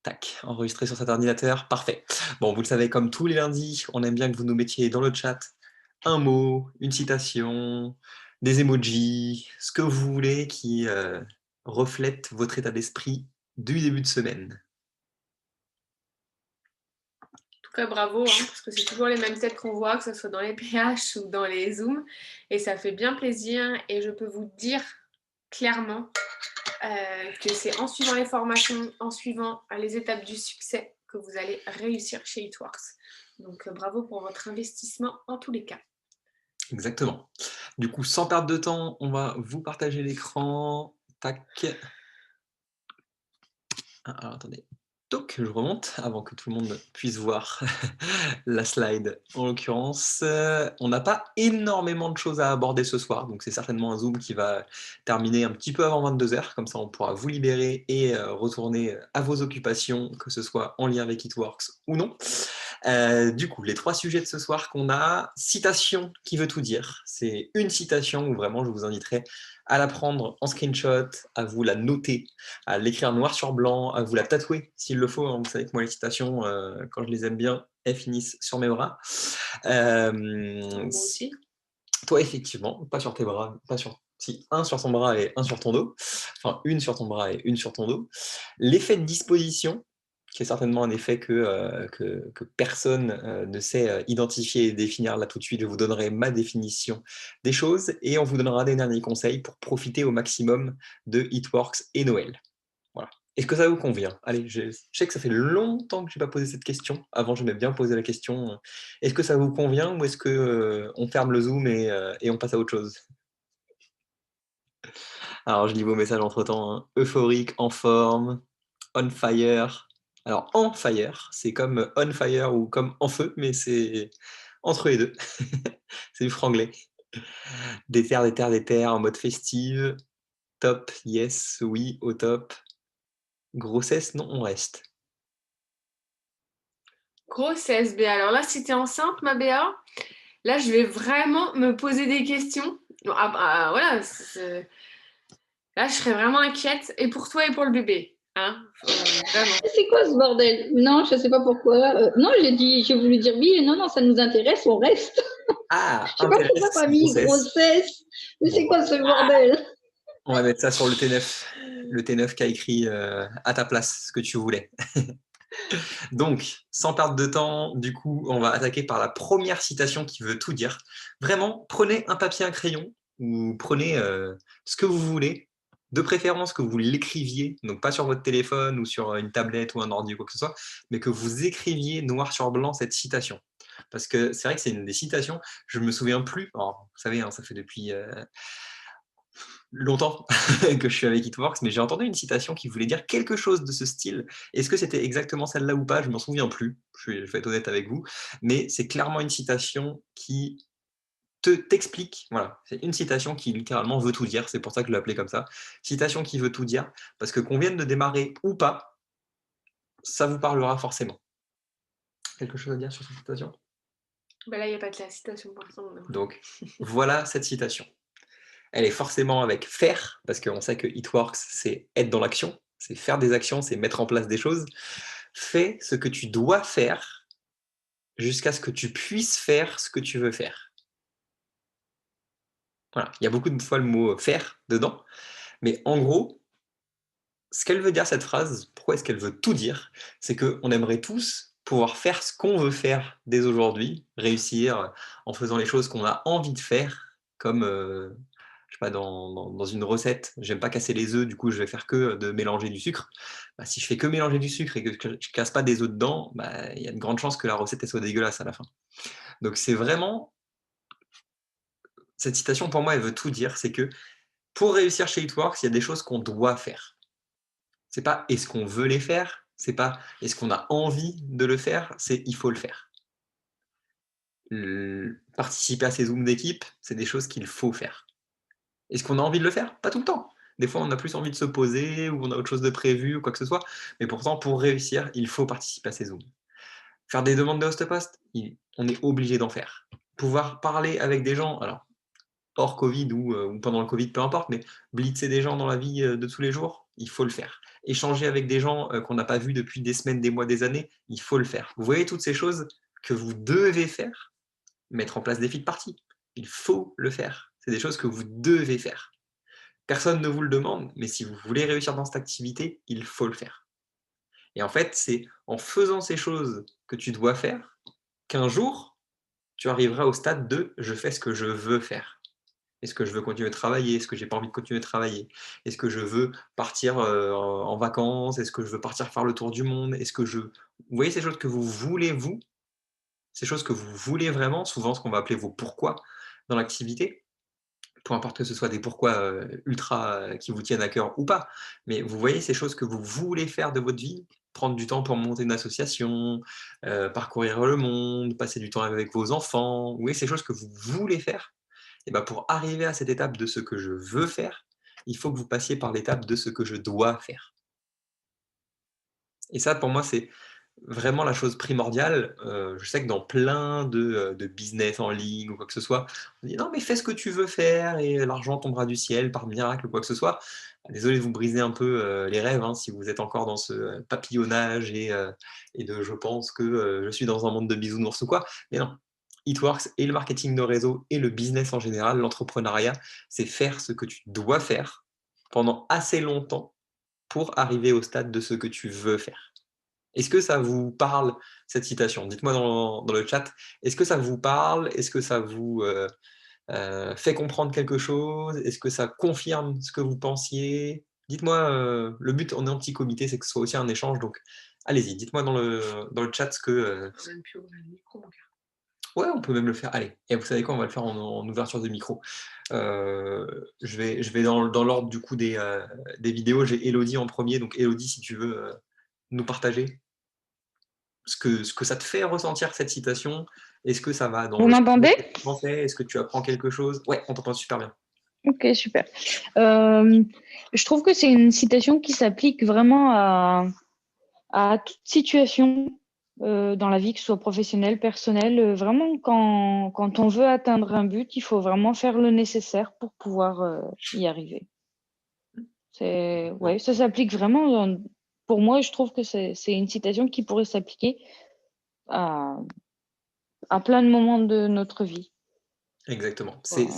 Tac, enregistré sur cet ordinateur, parfait. Bon, vous le savez, comme tous les lundis, on aime bien que vous nous mettiez dans le chat un mot, une citation, des emojis, ce que vous voulez qui reflète votre état d'esprit du début de semaine. En tout cas, bravo, hein, parce que c'est toujours les mêmes têtes qu'on voit, que ce soit dans les PH ou dans les Zooms, et ça fait bien plaisir. Et je peux vous dire clairement que c'est en suivant les formations, en suivant les étapes du succès que vous allez réussir chez Itworks. Donc bravo pour votre investissement en tous les cas. Exactement. Du coup, sans perdre de temps, on va vous partager l'écran. Tac. Alors, attendez. Donc, je remonte avant que tout le monde puisse voir la slide. En l'occurrence, on n'a pas énormément de choses à aborder ce soir, donc c'est certainement un Zoom qui va terminer un petit peu avant 22h, comme ça on pourra vous libérer et retourner à vos occupations, que ce soit en lien avec Itworks ou non. Du coup, les 3 sujets de ce soir qu'on a, citation qui veut tout dire. C'est une citation où vraiment je vous inviterai à la prendre en screenshot, à vous la noter, à l'écrire noir sur blanc, à vous la tatouer s'il le faut. Hein. Vous savez que moi, les citations, quand je les aime bien, elles finissent sur mes bras. Moi aussi. Toi, effectivement, pas sur tes bras, pas sur... Si, un sur ton bras et un sur ton dos. Enfin, une sur ton bras et une sur ton dos. L'effet de disposition, qui est certainement un effet que personne ne sait identifier et définir là tout de suite. Je vous donnerai ma définition des choses et on vous donnera des derniers conseils pour profiter au maximum de Hitworks et Noël. Voilà. Est-ce que ça vous convient? Allez, je sais que ça fait longtemps que je n'ai pas posé cette question. Avant, j'aimais bien poser la question. Est-ce que ça vous convient ou est-ce que on ferme le Zoom et on passe à autre chose? Alors, je lis vos messages entre-temps. Hein. Euphorique, en forme, on fire. Alors, en fire, c'est comme on fire ou comme en feu, mais c'est entre les deux. C'est du franglais. Des terres, en mode festive. Top, yes, oui, au top. Grossesse, non, on reste. Grossesse, Béa. Alors là, si t'es enceinte, ma Béa, là, je vais vraiment me poser des questions. Bon, voilà, là, je serais vraiment inquiète, et pour toi et pour le bébé. Hein, vraiment. C'est quoi ce bordel? Non, je sais pas pourquoi. Non, j'ai voulu dire oui, non, non, ça nous intéresse, on reste. Ah, Je sais pas pourquoi intéresse, t'as mis grossesse. grossesse. Mais Bon, c'est quoi ce bordel? on va mettre ça sur le T9. Le T9 qui a écrit à ta place ce que tu voulais. Donc, sans perdre de temps, du coup, on va attaquer par la première citation qui veut tout dire. Vraiment, prenez un papier, un crayon, ou prenez ce que vous voulez, de préférence que vous l'écriviez, donc pas sur votre téléphone ou sur une tablette ou un ordi ou quoi que ce soit, mais que vous écriviez noir sur blanc cette citation. Parce que c'est vrai que c'est une des citations, je me souviens plus, alors, vous savez, hein, ça fait depuis longtemps que je suis avec Hitworks, mais j'ai entendu une citation qui voulait dire quelque chose de ce style. Est-ce que c'était exactement celle-là ou pas? Je m'en souviens plus. Je vais être honnête avec vous, mais c'est clairement une citation qui t'explique. Voilà, c'est une citation qui littéralement veut tout dire. C'est pour ça que je l'ai appelée comme ça. Citation qui veut tout dire, parce que qu'on vienne de démarrer ou pas, ça vous parlera forcément. Quelque chose à dire sur cette citation? Ben là, il n'y a pas de la citation pour l'instant. Donc, voilà cette citation. Elle est forcément avec faire, parce qu'on sait que Hitworks, c'est être dans l'action, c'est faire des actions, c'est mettre en place des choses. Fais ce que tu dois faire jusqu'à ce que tu puisses faire ce que tu veux faire. Voilà. Il y a beaucoup de fois le mot faire dedans, mais en gros, ce qu'elle veut dire cette phrase, pourquoi est-ce qu'elle veut tout dire, c'est qu'on aimerait tous pouvoir faire ce qu'on veut faire dès aujourd'hui, réussir en faisant les choses qu'on a envie de faire, comme je sais pas, dans une recette, j'aime pas casser les œufs, du coup je vais faire que de mélanger du sucre. Bah, si je fais que mélanger du sucre et que je casse pas des œufs dedans, bah, il y a de grandes chances que la recette elle soit dégueulasse à la fin. Donc c'est vraiment, cette citation pour moi elle veut tout dire, c'est que pour réussir chez Hitworks, il y a des choses qu'on doit faire. C'est pas est-ce qu'on veut les faire, c'est pas est-ce qu'on a envie de le faire, c'est il faut le faire. Participer à ces zooms d'équipe, c'est des choses qu'il faut faire. Est-ce qu'on a envie de le faire? Pas tout le temps. Des fois, on a plus envie de se poser ou on a autre chose de prévu ou quoi que ce soit. Mais pourtant, pour réussir, il faut participer à ces Zooms. Faire des demandes de host post, on est obligé d'en faire. Pouvoir parler avec des gens, alors hors Covid ou pendant le Covid, peu importe, mais blitzer des gens dans la vie de tous les jours, il faut le faire. Échanger avec des gens qu'on n'a pas vus depuis des semaines, des mois, des années, il faut le faire. Vous voyez toutes ces choses que vous devez faire, mettre en place des feed parties. Il faut le faire. C'est des choses que vous devez faire. Personne ne vous le demande, mais si vous voulez réussir dans cette activité, il faut le faire. Et en fait, c'est en faisant ces choses que tu dois faire qu'un jour, tu arriveras au stade de « je fais ce que je veux faire ». Est-ce que je veux continuer de travailler? Est-ce que j'ai pas envie de continuer de travailler? Est-ce que je veux partir en vacances? Est-ce que je veux partir faire le tour du monde? Est-ce que je... Vous voyez ces choses que vous voulez, vous, ces choses que vous voulez vraiment, souvent ce qu'on va appeler vos pourquoi dans l'activité, peu importe que ce soit des pourquoi ultra qui vous tiennent à cœur ou pas, mais vous voyez ces choses que vous voulez faire de votre vie, prendre du temps pour monter une association, parcourir le monde, passer du temps avec vos enfants, vous voyez ces choses que vous voulez faire, et ben pour arriver à cette étape de ce que je veux faire, il faut que vous passiez par l'étape de ce que je dois faire. Et ça, pour moi, c'est vraiment la chose primordiale. Je sais que dans plein de business en ligne ou quoi que ce soit, on dit: «Non, mais fais ce que tu veux faire et l'argent tombera du ciel par miracle» ou quoi que ce soit. Désolé de vous briser un peu, les rêves, hein, si vous êtes encore dans ce papillonnage et de «je pense que, je suis dans un monde de bisounours» ou quoi. Mais non, it works et le marketing de réseau et le business en général, l'entrepreneuriat, c'est faire ce que tu dois faire pendant assez longtemps pour arriver au stade de ce que tu veux faire. Est-ce que ça vous parle, cette citation? Dites-moi dans le chat, est-ce que ça vous parle? Est-ce que ça vous, fait comprendre quelque chose? Est-ce que ça confirme ce que vous pensiez? Dites-moi, le but, on est en petit comité, c'est que ce soit aussi un échange, donc allez-y, dites-moi dans le chat ce que, Faut même plus ouvrir le micro, mon gars. ouais, on peut même le faire. Allez, et vous savez quoi? On va le faire en ouverture de micro. Je vais dans l'ordre du coup des vidéos. J'ai Elodie en premier, donc Elodie, si tu veux, nous partager ce que ça te fait ressentir cette citation. Est-ce que ça va dans Vous le sens de m'entendez? ce que tu pensais? Est-ce que tu apprends quelque chose? Ouais, on t'entend super bien. Ok, super. Je trouve que c'est une citation qui s'applique vraiment à toute situation dans la vie, que ce soit professionnelle, personnelle. Vraiment, quand on veut atteindre un but, il faut vraiment faire le nécessaire pour pouvoir y arriver. Ouais, ça s'applique vraiment. Pour moi, je trouve que c'est une citation qui pourrait s'appliquer à plein de moments de notre vie. Exactement. Voilà.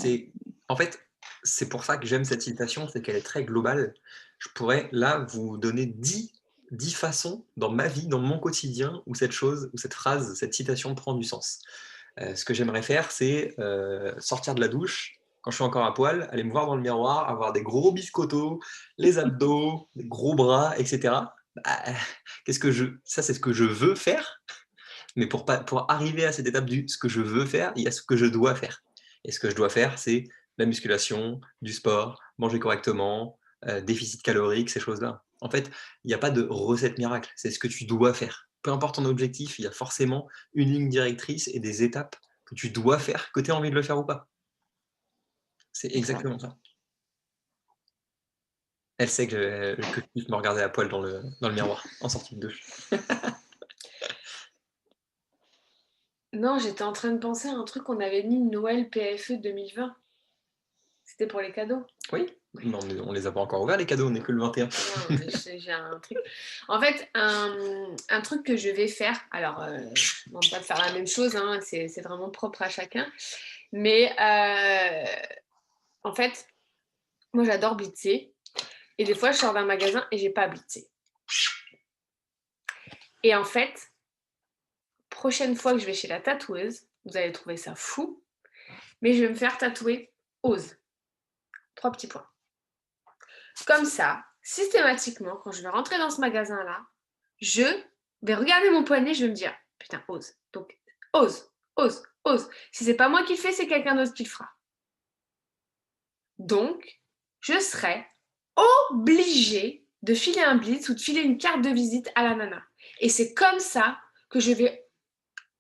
En fait, c'est pour ça que j'aime cette citation, c'est qu'elle est très globale. Je pourrais là vous donner 10 façons dans ma vie, dans mon quotidien, où cette chose, où cette phrase, cette citation prend du sens. Ce que j'aimerais faire, c'est sortir de la douche, quand je suis encore à poil, aller me voir dans le miroir, avoir des gros biscottos, les abdos, des gros bras, etc. Bah, ça, c'est ce que je veux faire, mais pour arriver à cette étape du ce que je veux faire, il y a ce que je dois faire. Et ce que je dois faire, c'est la musculation, du sport, manger correctement, déficit calorique, ces choses-là. En fait, il n'y a pas de recette miracle, c'est ce que tu dois faire. Peu importe ton objectif, il y a forcément une ligne directrice et des étapes que tu dois faire, que tu aies envie de le faire ou pas. C'est exactement ça. Elle sait que je kiffe me regarder à poil dans le miroir, en sortie de douche. Non, j'étais en train de penser à un truc qu'on avait mis Noël PFE 2020. C'était pour les cadeaux. Oui, mais on les a pas encore ouverts les cadeaux, on est que le 21. Non, mais j'ai un truc. En fait, un truc que je vais faire, alors, on va pas faire la même chose, hein, c'est vraiment propre à chacun, mais en fait, moi j'adore blitzer, et des fois je sors d'un magasin et j'ai pas à blitzer. Et en fait, prochaine fois que je vais chez la tatoueuse, vous allez trouver ça fou, mais je vais me faire tatouer Ose. 3 petits points. Comme ça, systématiquement, quand je vais rentrer dans ce magasin-là, je vais regarder mon poignet, je vais me dire, putain, Ose. Donc, Ose, Ose, Ose. Si c'est pas moi qui le fais, c'est quelqu'un d'autre qui le fera. Donc, je serai obligée de filer un blitz ou de filer une carte de visite à la nana. Et c'est comme ça que je vais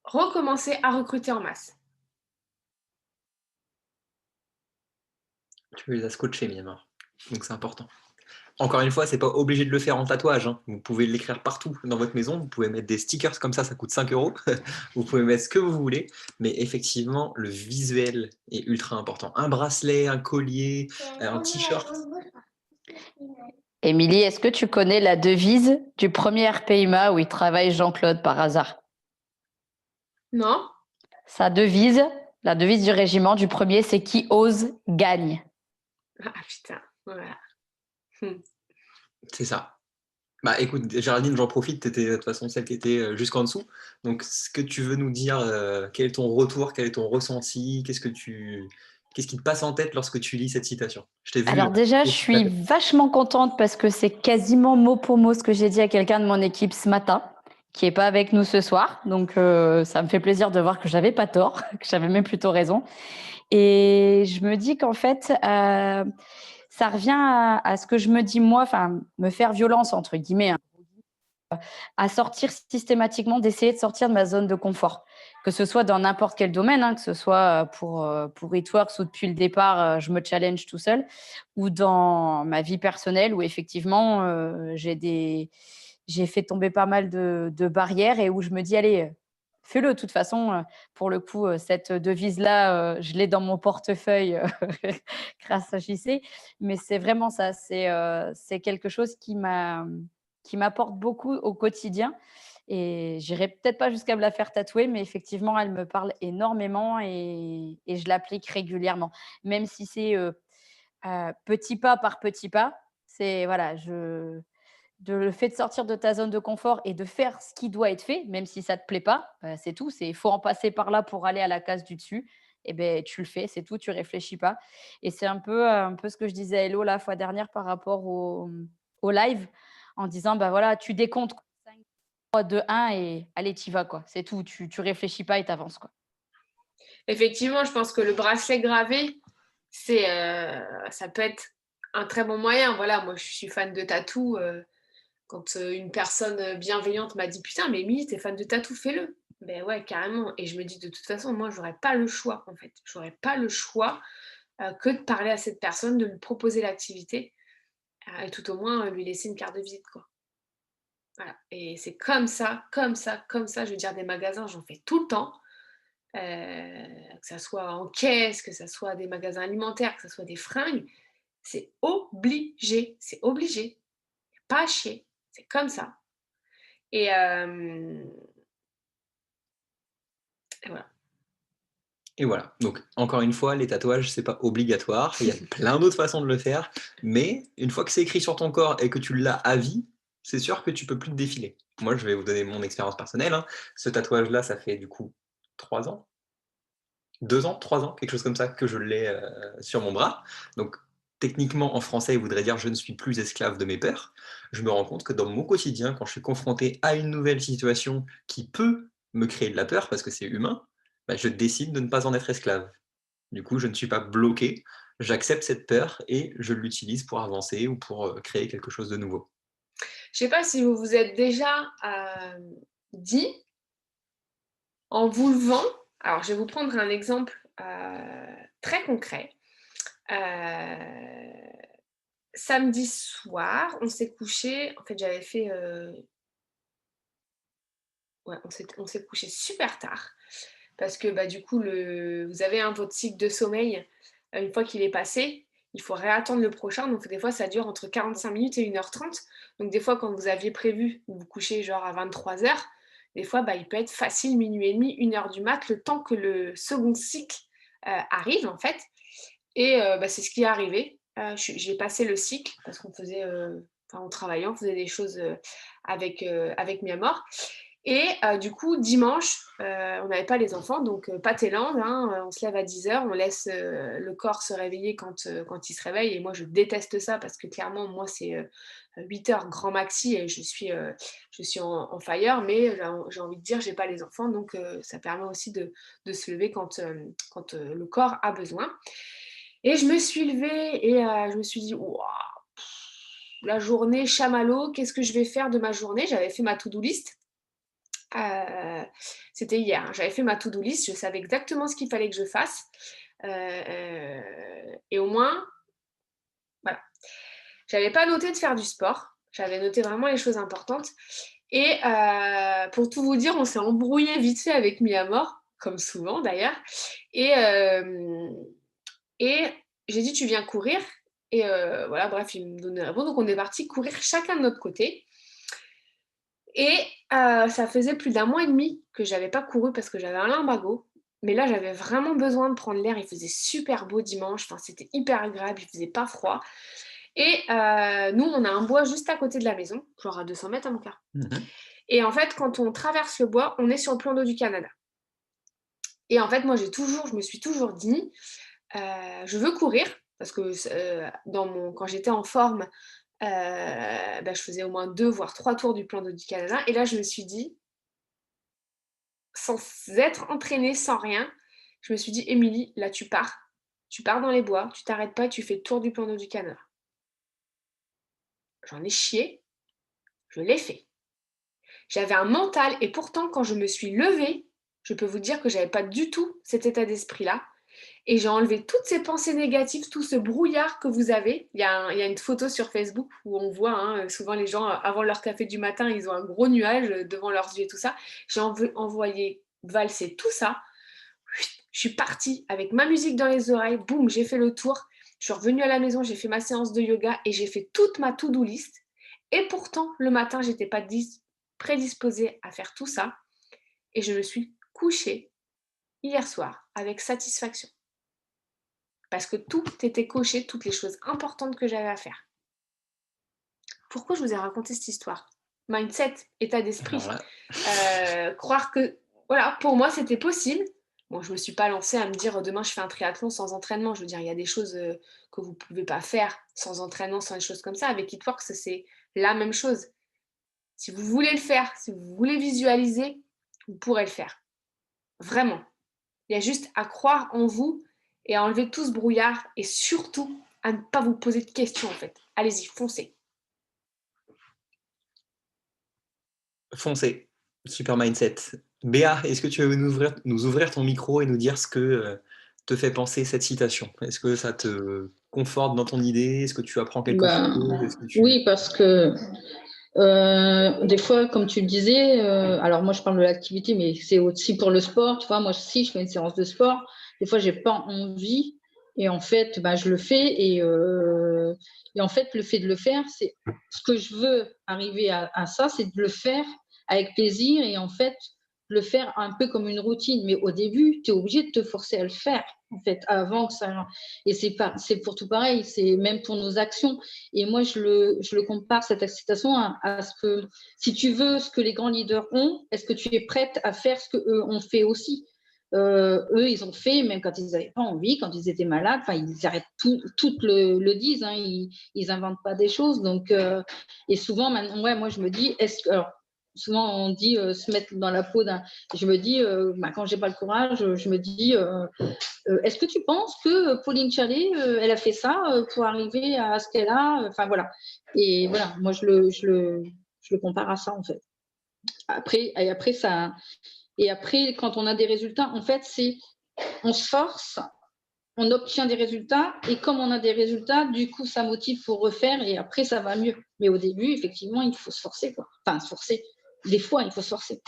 recommencer à recruter en masse. Tu les as scotchés, Myanmar. Donc c'est important. Encore une fois, c'est pas obligé de le faire en tatouage, hein. Vous pouvez l'écrire partout dans votre maison. Vous pouvez mettre des stickers comme ça coûte 5 euros. Vous pouvez mettre ce que vous voulez. Mais effectivement, le visuel est ultra important. Un bracelet, un collier, un t-shirt. Émilie, est-ce que tu connais la devise du premier RPIMA où il travaille Jean-Claude par hasard? Non? Sa devise, la devise du régiment du premier, c'est qui ose gagne. Ah putain, voilà. C'est ça. Bah écoute, Géraldine, j'en profite, tu étais de toute façon celle qui était jusqu'en dessous. Donc, ce que tu veux nous dire, quel est ton retour, quel est ton ressenti, qu'est-ce qui te passe en tête lorsque tu lis cette citation? Je t'ai vu. Alors déjà, je suis vachement contente parce que c'est quasiment mot pour mot ce que j'ai dit à quelqu'un de mon équipe ce matin, qui n'est pas avec nous ce soir. Donc, ça me fait plaisir de voir que j'avais pas tort, que j'avais même plutôt raison. Et je me dis qu'en fait, ça revient à ce que je me dis moi, enfin, me faire violence, entre guillemets, hein, à sortir systématiquement, d'essayer de sortir de ma zone de confort. Que ce soit dans n'importe quel domaine, hein, que ce soit pour Eatworks ou depuis le départ, je me challenge tout seul, ou dans ma vie personnelle où effectivement, j'ai fait tomber pas mal de barrières et où je me dis, allez, fais-le. De toute façon, pour le coup, cette devise-là, je l'ai dans mon portefeuille grâce à JC. Mais c'est vraiment ça. C'est quelque chose qui m'apporte beaucoup au quotidien. Et j'irai peut-être pas jusqu'à me la faire tatouer, mais effectivement, elle me parle énormément et je l'applique régulièrement. Même si c'est petit pas par petit pas, c'est voilà, le fait de sortir de ta zone de confort et de faire ce qui doit être fait, même si ça ne te plaît pas, c'est tout. Il faut en passer par là pour aller à la case du dessus. Et ben, tu le fais, c'est tout, tu réfléchis pas. Et c'est un peu ce que je disais à Hello la fois dernière par rapport au live, en disant, bah voilà, tu décomptes 5, 3, 2, 1 et allez, t'y vas, quoi. C'est tout, tu réfléchis pas et t'avances, quoi. Effectivement, je pense que le bracelet gravé, ça peut être un très bon moyen. Voilà, moi, je suis fan de tatou. Quand une personne bienveillante m'a dit putain, mais Émilie, t'es fan de tatou, fais-le. Ben ouais, carrément. Et je me dis de toute façon, moi, j'aurais pas le choix en fait. J'aurais pas le choix que de parler à cette personne, de lui proposer l'activité et tout au moins lui laisser une carte de visite quoi. Voilà. Et c'est comme ça, comme ça, comme ça. Je veux dire, des magasins, j'en fais tout le temps. Que ça soit en caisse, que ça soit des magasins alimentaires, que ça soit des fringues. C'est obligé. C'est obligé. Pas à chier. C'est comme ça. Et voilà. Et voilà. Donc, encore une fois, les tatouages, c'est pas obligatoire. Il y a plein d'autres façons de le faire. Mais une fois que c'est écrit sur ton corps et que tu l'as à vie, c'est sûr que tu peux plus te défiler. Moi, je vais vous donner mon expérience personnelle, hein. Ce tatouage-là, ça fait du coup 3 ans, 2 ans, 3 ans, quelque chose comme ça, que je l'ai sur mon bras. Donc, techniquement, en français, il voudrait dire je ne suis plus esclave de mes peurs. Je me rends compte que dans mon quotidien, quand je suis confronté à une nouvelle situation qui peut me créer de la peur, parce que c'est humain, bah, je décide de ne pas en être esclave. Du coup, je ne suis pas bloqué, j'accepte cette peur et je l'utilise pour avancer ou pour créer quelque chose de nouveau. Je sais pas si vous vous êtes déjà dit en vous levant. Alors, je vais vous prendre un exemple très concret. Samedi soir, on s'est couché. En fait, j'avais fait. Ouais, on s'est couché super tard parce que bah, du coup, vous avez votre cycle de sommeil. Une fois qu'il est passé, il faut réattendre le prochain. Donc, des fois, ça dure entre 45 minutes et 1h30. Donc, des fois, quand vous aviez prévu de vous coucher genre à 23h, des fois, bah, il peut être facile, minuit et demi, 1h du mat, le temps que le second cycle arrive, en fait. Et bah, c'est ce qui est arrivé. J'ai passé le cycle parce qu'on faisait, on travaillait, on faisait des choses avec Miamor. Et du coup, dimanche, on n'avait pas les enfants, donc pas Thaïlande, hein, on se lève à 10h, on laisse le corps se réveiller quand il se réveille. Et moi, je déteste ça parce que clairement, moi, c'est 8h grand maxi et je suis en fire, mais j'ai envie de dire, j'ai pas les enfants, donc ça permet aussi de se lever quand le corps a besoin. Et je me suis levée et je me suis dit, wow, la journée, chamallow, qu'est-ce que je vais faire de ma journée? J'avais fait ma to-do list. C'était hier, hein. J'avais fait ma to-do list, je savais exactement ce qu'il fallait que je fasse. Et au moins, voilà. J'avais pas noté de faire du sport. J'avais noté vraiment les choses importantes. Et pour tout vous dire, on s'est embrouillé vite fait avec Miyamor, comme souvent d'ailleurs. Et, et j'ai dit, tu viens courir. Et voilà, bref, il me donnait la réponse. Donc on est parti courir chacun de notre côté. Et ça faisait plus d'1 mois et demi que j'avais pas couru parce que j'avais un lumbago. Mais là, j'avais vraiment besoin de prendre l'air. Il faisait super beau dimanche. Enfin, c'était hyper agréable. Il faisait pas froid. Et nous, on a un bois juste à côté de la maison, genre à 200 mètres à mon quart. Et en fait, quand on traverse le bois, on est sur le plan d'eau du Canada. Et en fait, moi, je me suis toujours dit, je veux courir, parce que quand j'étais en forme, je faisais au moins 2 voire 3 tours du plan d'eau du Canada. Et là, je me suis dit, sans être entraînée, sans rien, je me suis dit, Émilie, là, tu pars dans les bois, tu t'arrêtes pas, tu fais le tour du plan d'eau du Canada. J'en ai chié, je l'ai fait. J'avais un mental et pourtant, quand je me suis levée, je peux vous dire que j'avais pas du tout cet état d'esprit-là. Et j'ai enlevé toutes ces pensées négatives, tout ce brouillard que vous avez. Il y a une photo sur Facebook où on voit souvent les gens, avant leur café du matin, ils ont un gros nuage devant leurs yeux et tout ça. J'ai envoyé valser tout ça. Je suis partie avec ma musique dans les oreilles. Boum, j'ai fait le tour. Je suis revenue à la maison, j'ai fait ma séance de yoga et j'ai fait toute ma to-do list. Et pourtant, le matin, j'étais pas prédisposée à faire tout ça. Et je me suis couchée hier soir avec satisfaction. Parce que tout était coché, toutes les choses importantes que j'avais à faire. Pourquoi je vous ai raconté cette histoire? Mindset, état d'esprit. Croire que, voilà, pour moi, c'était possible. Bon, je ne me suis pas lancée à me dire demain je fais un triathlon sans entraînement. Je veux dire, il y a des choses que vous ne pouvez pas faire sans entraînement, sans des choses comme ça. Avec Hitworks, c'est la même chose. Si vous voulez le faire, si vous voulez visualiser, vous pourrez le faire. Vraiment. Il y a juste à croire en vous et à enlever tout ce brouillard et surtout à ne pas vous poser de questions en fait. Allez-y, foncez. Foncez. Super mindset. Béa, est-ce que tu veux nous ouvrir ton micro et nous dire ce que te fait penser cette citation? Est-ce que ça te conforte dans ton idée? Est-ce que tu apprends quelque chose? Oui, parce que des fois, comme tu le disais, alors moi je parle de l'activité, mais c'est aussi pour le sport. Tu vois, moi si je fais une séance de sport, des fois j'ai pas envie et en fait, je le fais et en fait le fait de le faire, c'est ce que je veux arriver à ça, c'est de le faire avec plaisir et en fait le faire un peu comme une routine. Mais au début, tu es obligé de te forcer à le faire en fait avant que ça. Et c'est pour tout pareil, c'est même pour nos actions. Et moi, je le compare, cette excitation, à ce que, si tu veux ce que les grands leaders ont, est-ce que tu es prête à faire ce qu'eux ont fait aussi? Eux, ils ont fait, même quand ils n'avaient pas envie, quand ils étaient malades, ils arrêtent tout le disent, hein, ils n'inventent pas des choses. Donc, et souvent, maintenant, moi, je me dis, alors, souvent, on dit se mettre dans la peau d'un. Je me dis, quand je n'ai pas le courage, je me dis, est-ce que tu penses que Pauline Chalet, elle a fait ça pour arriver à ce qu'elle a? Enfin, voilà. Et voilà, moi, je le compare à ça, en fait. Après, quand on a des résultats, en fait, on se force, on obtient des résultats, et comme on a des résultats, du coup, ça motive pour refaire, et après, ça va mieux. Mais au début, effectivement, il faut se forcer, quoi. Enfin, se forcer. Des fois, il faut se forcer.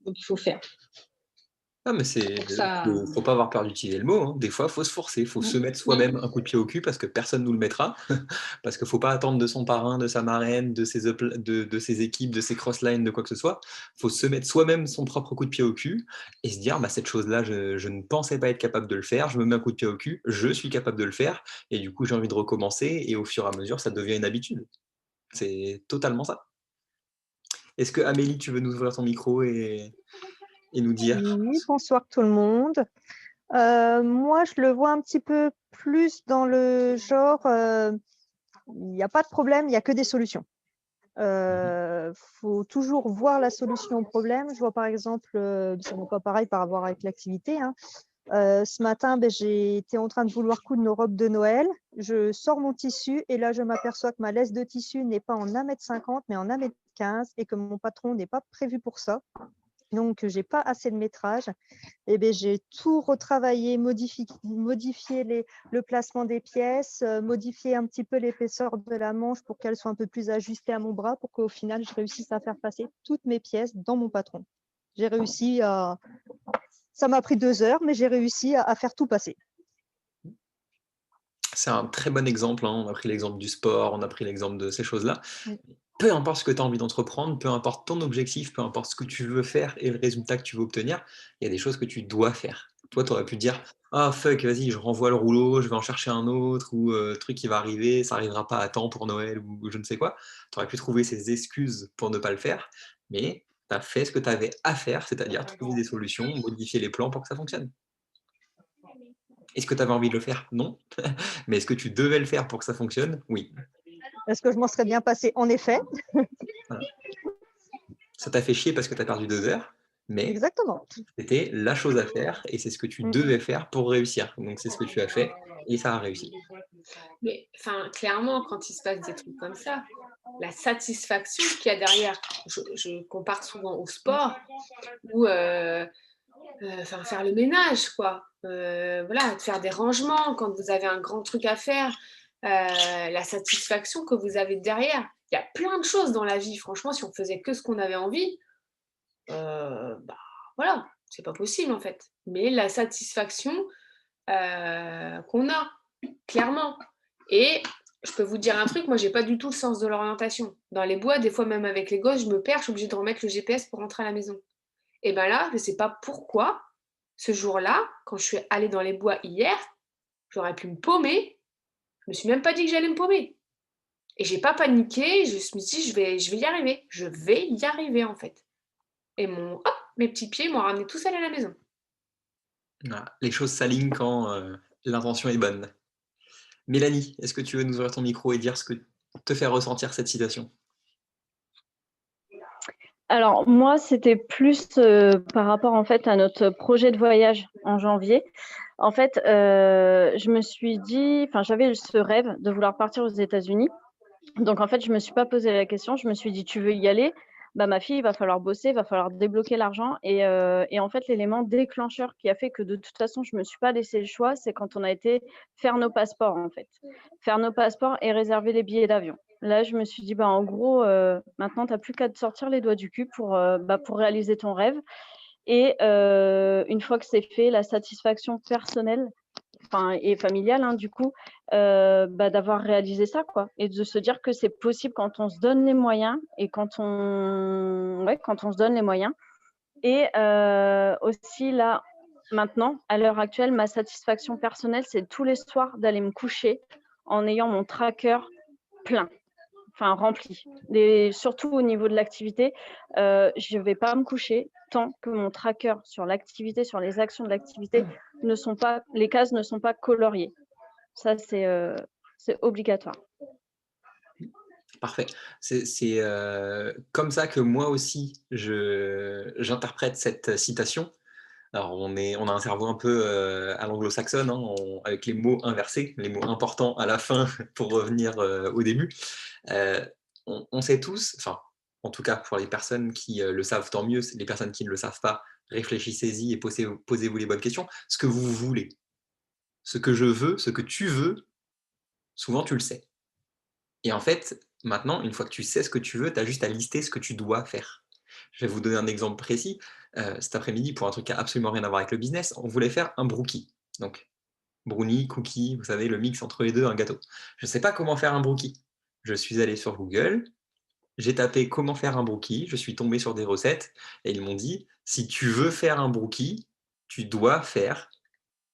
Donc, il faut faire. Ah, mais faut pas avoir peur d'utiliser le mot, hein. Des fois, il faut se forcer, il faut se mettre soi-même un coup de pied au cul parce que personne ne nous le mettra. Parce qu'il ne faut pas attendre de son parrain, de sa marraine, de ses équipes, de ses crosslines, de quoi que ce soit. Il faut se mettre soi-même son propre coup de pied au cul et se dire, cette chose-là, je ne pensais pas être capable de le faire, je me mets un coup de pied au cul, je suis capable de le faire et du coup, j'ai envie de recommencer et au fur et à mesure, ça devient une habitude. C'est totalement ça. Est-ce que Amélie, tu veux nous ouvrir ton micro et nous dire? Oui, bonsoir tout le monde. Moi, je le vois un petit peu plus dans le genre, il n'y a pas de problème, il n'y a que des solutions. Faut toujours voir la solution au problème. Je vois par exemple, ça n'est pas pareil par rapport avec l'activité, hein. Ce matin, j'ai été en train de vouloir coudre nos robes de Noël. Je sors mon tissu et là, je m'aperçois que ma laisse de tissu n'est pas en 1,50 m mais en 1,15 m et que mon patron n'est pas prévu pour ça. Donc, j'ai pas assez de métrage. Et ben, j'ai tout retravaillé, modifié le placement des pièces, modifié un petit peu l'épaisseur de la manche pour qu'elle soit un peu plus ajustée à mon bras pour qu'au final, je réussisse à faire passer toutes mes pièces dans mon patron. J'ai réussi à... Ça m'a pris 2 heures, mais j'ai réussi à faire tout passer. C'est un très bon exemple, hein. On a pris l'exemple du sport, on a pris l'exemple de ces choses-là. Mm. Peu importe ce que tu as envie d'entreprendre, peu importe ton objectif, peu importe ce que tu veux faire et le résultat que tu veux obtenir, il y a des choses que tu dois faire. Toi, tu aurais pu dire ah fuck, vas-y, je renvoie le rouleau, je vais en chercher un autre, ou truc qui va arriver, ça arrivera pas à temps pour Noël, ou je ne sais quoi. Tu aurais pu trouver ces excuses pour ne pas le faire, mais tu as fait ce que tu avais à faire, c'est-à-dire trouver des solutions, modifier les plans pour que ça fonctionne. Est-ce que tu avais envie de le faire? Non. Mais est-ce que tu devais le faire pour que ça fonctionne? Oui. Est-ce que je m'en serais bien passé? En effet. Voilà. Ça t'a fait chier parce que tu as perdu 2 heures, mais Exactement. c'était la chose à faire et c'est ce que tu devais faire pour réussir. Donc c'est ce que tu as fait et ça a réussi. Mais clairement, quand il se passe des trucs comme ça, la satisfaction qu'il y a derrière, je compare souvent au sport ou faire le ménage, quoi. Voilà, de faire des rangements quand vous avez un grand truc à faire, la satisfaction que vous avez derrière. Il y a plein de choses dans la vie, franchement, si on faisait que ce qu'on avait envie, voilà, c'est pas possible en fait. Mais la satisfaction qu'on a, clairement. Et je peux vous dire un truc, moi j'ai pas du tout le sens de l'orientation. Dans les bois, des fois même avec les gosses, je me perds, je suis obligée de remettre le GPS pour rentrer à la maison. Et bien là, je sais pas pourquoi, ce jour-là, quand je suis allée dans les bois hier, j'aurais pu me paumer. Je me suis même pas dit que j'allais me paumer. Et j'ai pas paniqué, je me suis dit je vais y arriver. Je vais y arriver en fait. Et mes petits pieds m'ont ramené tout seul à la maison. Voilà. Les choses s'alignent quand l'intention est bonne. Mélanie, est-ce que tu veux nous ouvrir ton micro et dire ce que te fait ressentir cette citation? Alors moi, c'était plus par rapport en fait à notre projet de voyage en janvier. En fait, je me suis dit, j'avais ce rêve de vouloir partir aux États-Unis. Donc en fait, je me suis pas posé la question. Je me suis dit, tu veux y aller? Bah ma fille, il va falloir bosser, il va falloir débloquer l'argent. Et en fait, l'élément déclencheur qui a fait que de toute façon, je me suis pas laissé le choix, c'est quand on a été faire nos passeports en fait, faire nos passeports et réserver les billets d'avion. Là, je me suis dit, en gros, maintenant, tu n'as plus qu'à te sortir les doigts du cul pour réaliser ton rêve. Et une fois que c'est fait, la satisfaction personnelle et familiale, hein, du coup, d'avoir réalisé ça, quoi. Et de se dire que c'est possible quand on se donne les moyens et quand on se donne les moyens. Et aussi, là, maintenant, à l'heure actuelle, ma satisfaction personnelle, c'est tous les soirs d'aller me coucher en ayant mon tracker plein. Rempli. Et surtout au niveau de l'activité, je ne vais pas me coucher tant que mon tracker sur l'activité, sur les actions de l'activité, les cases ne sont pas coloriées. Ça, c'est obligatoire. Parfait. C'est comme ça que moi aussi, j'interprète cette citation. Alors, on a un cerveau un peu à l'anglo-saxonne, hein, avec les mots inversés, les mots importants à la fin pour revenir au début. On sait tous, en tout cas pour les personnes qui le savent, tant mieux. Les personnes qui ne le savent pas, réfléchissez-y et posez-vous les bonnes questions. Ce que vous voulez, ce que je veux, ce que tu veux, souvent tu le sais. Et en fait, maintenant, une fois que tu sais ce que tu veux, tu as juste à lister ce que tu dois faire. Je vais vous donner un exemple précis. Cet après-midi, pour un truc qui n'a absolument rien à voir avec le business, on voulait faire un brookie. Donc, brownie, cookie, vous savez, le mix entre les deux, un gâteau. Je ne sais pas comment faire un brookie. Je suis allé sur Google, j'ai tapé comment faire un brookie, je suis tombé sur des recettes et ils m'ont dit, si tu veux faire un brookie, tu dois faire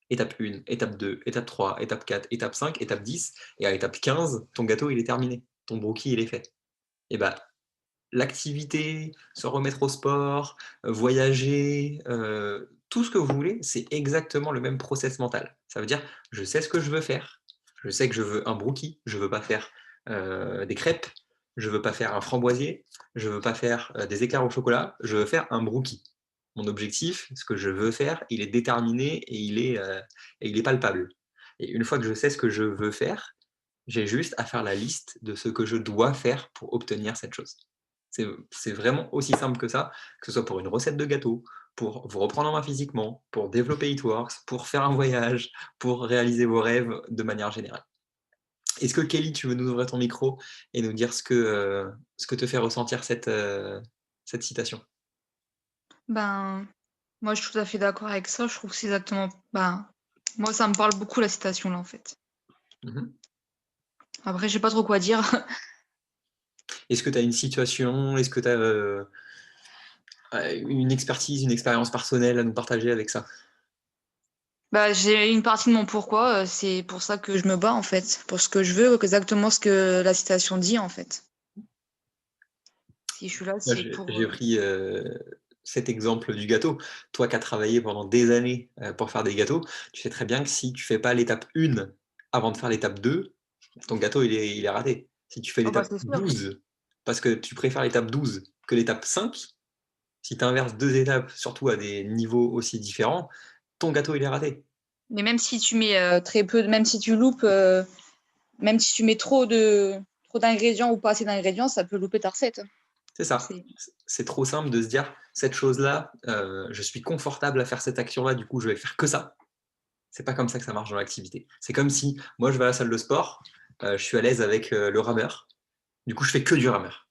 étape 1, étape 2, étape 3, étape 4, étape 5, étape 10, et à étape 15, ton gâteau, il est terminé. Ton brookie, il est fait. Et l'activité, se remettre au sport, voyager, tout ce que vous voulez, c'est exactement le même process mental. Ça veut dire, je sais ce que je veux faire, je sais que je veux un brookie, je ne veux pas faire des crêpes, je ne veux pas faire un framboisier, je ne veux pas faire des éclairs au chocolat, je veux faire un brookie. Mon objectif, ce que je veux faire, il est déterminé et il est palpable. Et une fois que je sais ce que je veux faire, j'ai juste à faire la liste de ce que je dois faire pour obtenir cette chose. C'est vraiment aussi simple que ça, que ce soit pour une recette de gâteau, pour vous reprendre en main physiquement, pour développer Eatworks, pour faire un voyage, pour réaliser vos rêves de manière générale. Est-ce que Kelly, tu veux nous ouvrir ton micro et nous dire ce que te fait ressentir cette citation? Ben, moi, je suis tout à fait d'accord avec ça. Je trouve que c'est exactement. Ben, moi, ça me parle beaucoup, la citation, là, en fait. Mhm. Après, je sais pas trop quoi dire. Est-ce que tu as une situation, est-ce que tu as une expertise, une expérience personnelle à nous partager avec ça? Bah, j'ai une partie de mon pourquoi. C'est pour ça que je me bats, en fait. Pour ce que je veux, exactement ce que la citation dit, en fait. Si je suis là, Moi, c'est pour. j'ai pris cet exemple du gâteau. Toi qui as travaillé pendant des années pour faire des gâteaux, tu sais très bien que si tu fais pas l'étape 1 avant de faire l'étape 2, ton gâteau il est raté. Si tu fais Oh, bah, l'étape c'est sûr. 12, parce que tu préfères l'étape 12 que l'étape 5, si tu inverses 2 étapes, surtout à des niveaux aussi différents, ton gâteau il est raté. Mais même si tu mets très peu, même si tu loupes, même si tu mets trop d'ingrédients ou pas assez d'ingrédients, ça peut louper ta recette. C'est ça. C'est- C'est trop simple de se dire, cette chose-là, je suis confortable à faire cette action-là, du coup je vais faire que ça. C'est pas comme ça que ça marche dans l'activité. C'est comme si moi je vais à la salle de sport, je suis à l'aise avec le rameur, du coup je fais que du rameur.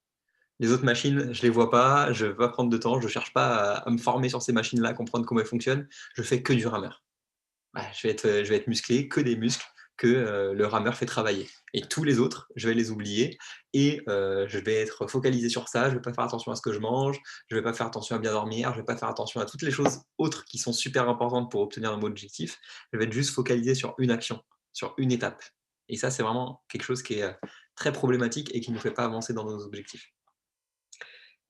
Les autres machines, je les vois pas, je ne vais pas prendre de temps, je cherche pas à me former sur ces machines-là, à comprendre comment elles fonctionnent, je fais que du rameur. Je vais être musclé, que des muscles que le rameur fait travailler. Et tous les autres, je vais les oublier et je vais être focalisé sur ça, je ne vais pas faire attention à ce que je mange, je ne vais pas faire attention à bien dormir, je ne vais pas faire attention à toutes les choses autres qui sont super importantes pour obtenir un objectif, je vais être juste focalisé sur une action, sur une étape. Et ça, c'est vraiment quelque chose qui est très problématique et qui ne nous fait pas avancer dans nos objectifs.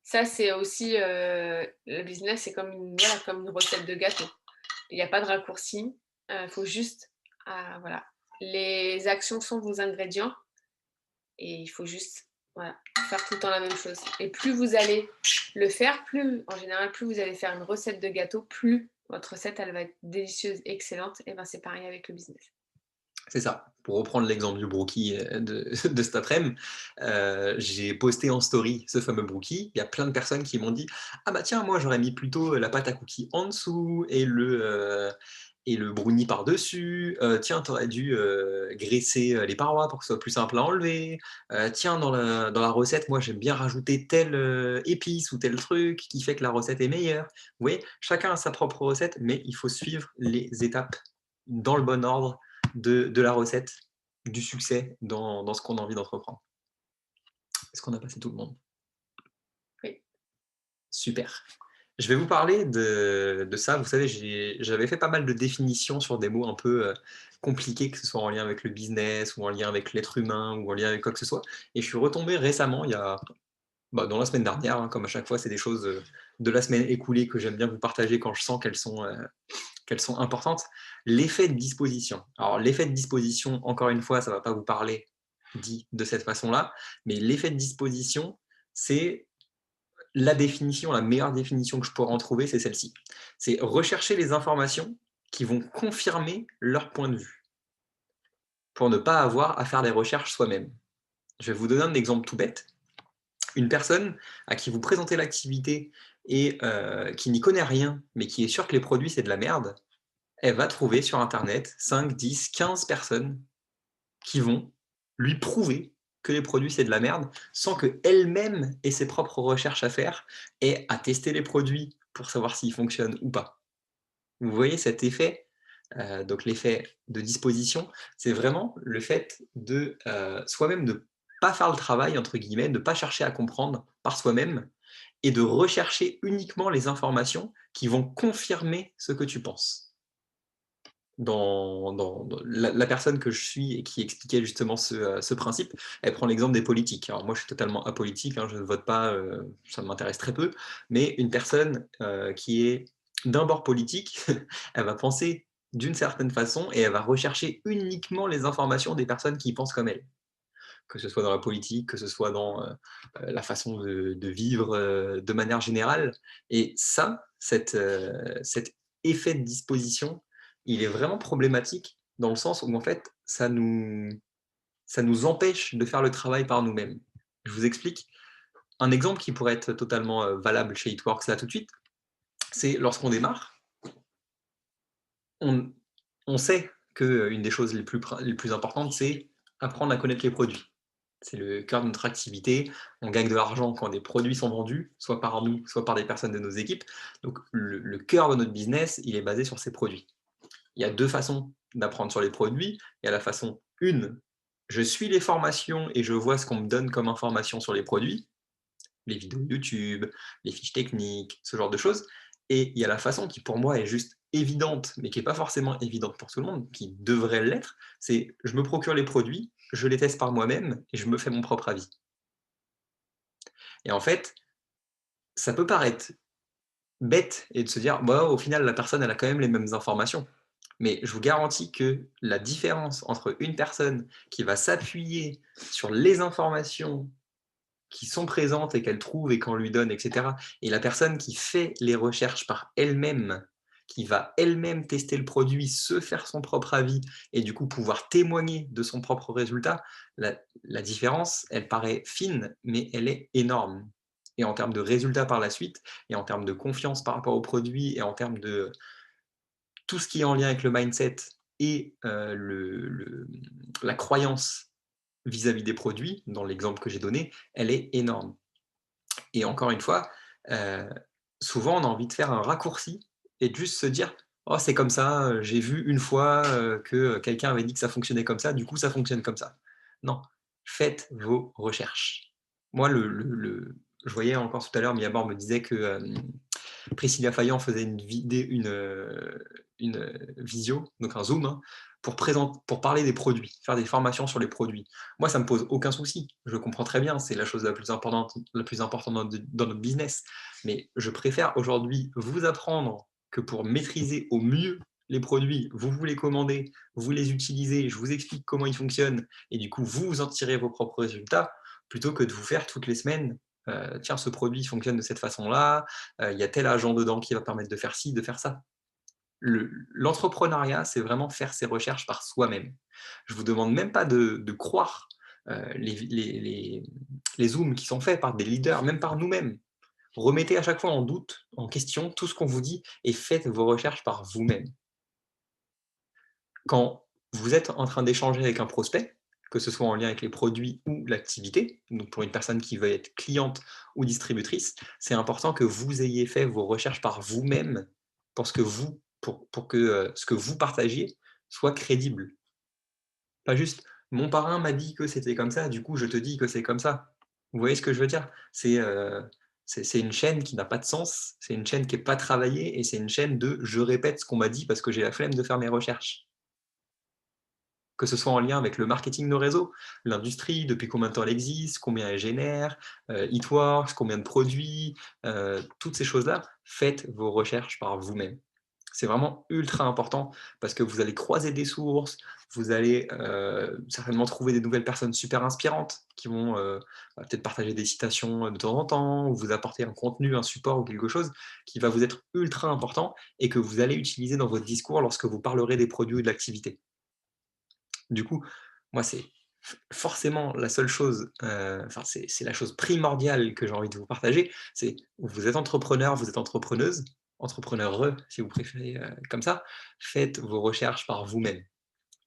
Ça, c'est aussi le business, c'est voilà, comme une recette de gâteau. Il n'y a pas de raccourci. Il faut juste, voilà, les actions sont vos ingrédients et il faut juste voilà, faire tout le temps la même chose. Et plus vous allez le faire, en général, plus vous allez faire une recette de gâteau, plus votre recette, elle va être délicieuse, excellente. Et ben c'est pareil avec le business. C'est ça. Pour reprendre l'exemple du brookie de cet après-midi, j'ai posté en story ce fameux brookie. Il y a plein de personnes qui m'ont dit « Ah bah tiens, moi j'aurais mis plutôt la pâte à cookies en dessous et le brownie par-dessus. Tiens, t'aurais dû graisser les parois pour que ce soit plus simple à enlever. Tiens, dans la recette, moi j'aime bien rajouter telle épice ou tel truc qui fait que la recette est meilleure. » Vous voyez, chacun a sa propre recette, mais il faut suivre les étapes dans le bon ordre de la recette, du succès dans ce qu'on a envie d'entreprendre. Est-ce qu'on a passé tout le monde? Oui. Super. Je vais vous parler de ça. Vous savez, j'avais fait pas mal de définitions sur des mots un peu compliqués, que ce soit en lien avec le business, ou en lien avec l'être humain, ou en lien avec quoi que ce soit. Et je suis retombé récemment, dans la semaine dernière, hein, comme à chaque fois, c'est des choses de la semaine écoulée que j'aime bien vous partager quand je sens qu'elles sont importantes. L'effet de disposition. Alors, l'effet de disposition, encore une fois, ça ne va pas vous parler dit de cette façon-là, mais l'effet de disposition, c'est la meilleure définition que je pourrais en trouver, c'est celle-ci. C'est rechercher les informations qui vont confirmer leur point de vue, pour ne pas avoir à faire des recherches soi-même. Je vais vous donner un exemple tout bête. Une personne à qui vous présentez l'activité et qui n'y connaît rien, mais qui est sûre que les produits, c'est de la merde, elle va trouver sur Internet 5, 10, 15 personnes qui vont lui prouver que les produits, c'est de la merde, sans qu'elle-même ait ses propres recherches à faire et à tester les produits pour savoir s'ils fonctionnent ou pas. Vous voyez cet effet, donc l'effet de disposition, c'est vraiment le fait de soi-même ne pas faire le travail, entre guillemets, de ne pas chercher à comprendre par soi-même et de rechercher uniquement les informations qui vont confirmer ce que tu penses. Dans la personne que je suis et qui expliquait justement ce principe, elle prend l'exemple des politiques. Alors moi, je suis totalement apolitique, hein, je ne vote pas, ça m'intéresse très peu, mais une personne qui est d'un bord politique, elle va penser d'une certaine façon et elle va rechercher uniquement les informations des personnes qui pensent comme elle. Que ce soit dans la politique, que ce soit dans la façon de vivre de manière générale. Et ça, cet effet de disposition, il est vraiment problématique dans le sens où en fait, ça nous empêche de faire le travail par nous-mêmes. Je vous explique. un exemple qui pourrait être totalement valable chez It Works là tout de suite, c'est lorsqu'on démarre, on sait qu'une des choses les plus importantes, c'est apprendre à connaître les produits. C'est le cœur de notre activité. On gagne de l'argent quand des produits sont vendus, soit par nous, soit par des personnes de nos équipes. Donc le cœur de notre business, il est basé sur ces produits. Il y a 2 façons d'apprendre sur les produits. Il y a la façon 1, je suis les formations et je vois ce qu'on me donne comme information sur les produits, les vidéos YouTube, les fiches techniques, ce genre de choses. Et il y a la façon qui, pour moi, est juste évidente, mais qui n'est pas forcément évidente pour tout le monde, qui devrait l'être, c'est je me procure les produits, je les teste par moi-même et je me fais mon propre avis. Et en fait, ça peut paraître bête et de se dire, bah, au final, la personne, elle a quand même les mêmes informations. Mais je vous garantis que la différence entre une personne qui va s'appuyer sur les informations qui sont présentes et qu'elle trouve et qu'on lui donne, etc. Et la personne qui fait les recherches par elle-même, qui va elle-même tester le produit, se faire son propre avis et du coup pouvoir témoigner de son propre résultat, la différence, elle paraît fine, mais elle est énorme. Et en termes de résultats par la suite, et en termes de confiance par rapport au produit, et en termes de tout ce qui est en lien avec le mindset et la croyance vis-à-vis des produits, dans l'exemple que j'ai donné, elle est énorme. Et encore une fois, souvent on a envie de faire un raccourci et de juste se dire « Oh, c'est comme ça, j'ai vu une fois que quelqu'un avait dit que ça fonctionnait comme ça, du coup ça fonctionne comme ça. » Non, faites vos recherches. Moi, je voyais encore tout à l'heure, Miyamor me disait que Priscilla Fayan faisait une visio, donc un Zoom, hein, pour parler des produits, faire des formations sur les produits. Moi, ça ne me pose aucun souci. Je comprends très bien, c'est la chose la plus importante dans notre business. Mais je préfère aujourd'hui vous apprendre que pour maîtriser au mieux les produits, vous les commandez, vous les utilisez, je vous explique comment ils fonctionnent, et du coup, vous en tirez vos propres résultats, plutôt que de vous faire toutes les semaines tiens, ce produit fonctionne de cette façon-là, il y a tel agent dedans qui va permettre de faire ci, de faire ça. L'entrepreneuriat, c'est vraiment faire ses recherches par soi-même. Je ne vous demande même pas de croire les zooms qui sont faits par des leaders, même par nous-mêmes. Remettez à chaque fois en doute, en question, tout ce qu'on vous dit et faites vos recherches par vous-même. Quand vous êtes en train d'échanger avec un prospect, que ce soit en lien avec les produits ou l'activité, donc pour une personne qui veut être cliente ou distributrice, c'est important que vous ayez fait vos recherches par vous-même pour que ce que vous partagiez soit crédible. Pas juste mon parrain m'a dit que c'était comme ça, du coup je te dis que c'est comme ça. Vous voyez ce que je veux dire? C'est une chaîne qui n'a pas de sens, c'est une chaîne qui n'est pas travaillée et c'est une chaîne de je répète ce qu'on m'a dit parce que j'ai la flemme de faire mes recherches. Que ce soit en lien avec le marketing de réseau, l'industrie, depuis combien de temps elle existe, combien elle génère, It Works, combien de produits, toutes ces choses-là, faites vos recherches par vous-même. C'est vraiment ultra important parce que vous allez croiser des sources, vous allez certainement trouver des nouvelles personnes super inspirantes qui vont peut-être partager des citations de temps en temps, ou vous apporter un contenu, un support ou quelque chose qui va vous être ultra important et que vous allez utiliser dans votre discours lorsque vous parlerez des produits ou de l'activité. Du coup, moi, c'est forcément la seule chose, c'est la chose primordiale que j'ai envie de vous partager, c'est vous êtes entrepreneur, vous êtes entrepreneuse, entrepreneureux si vous préférez comme ça, faites vos recherches par vous-même.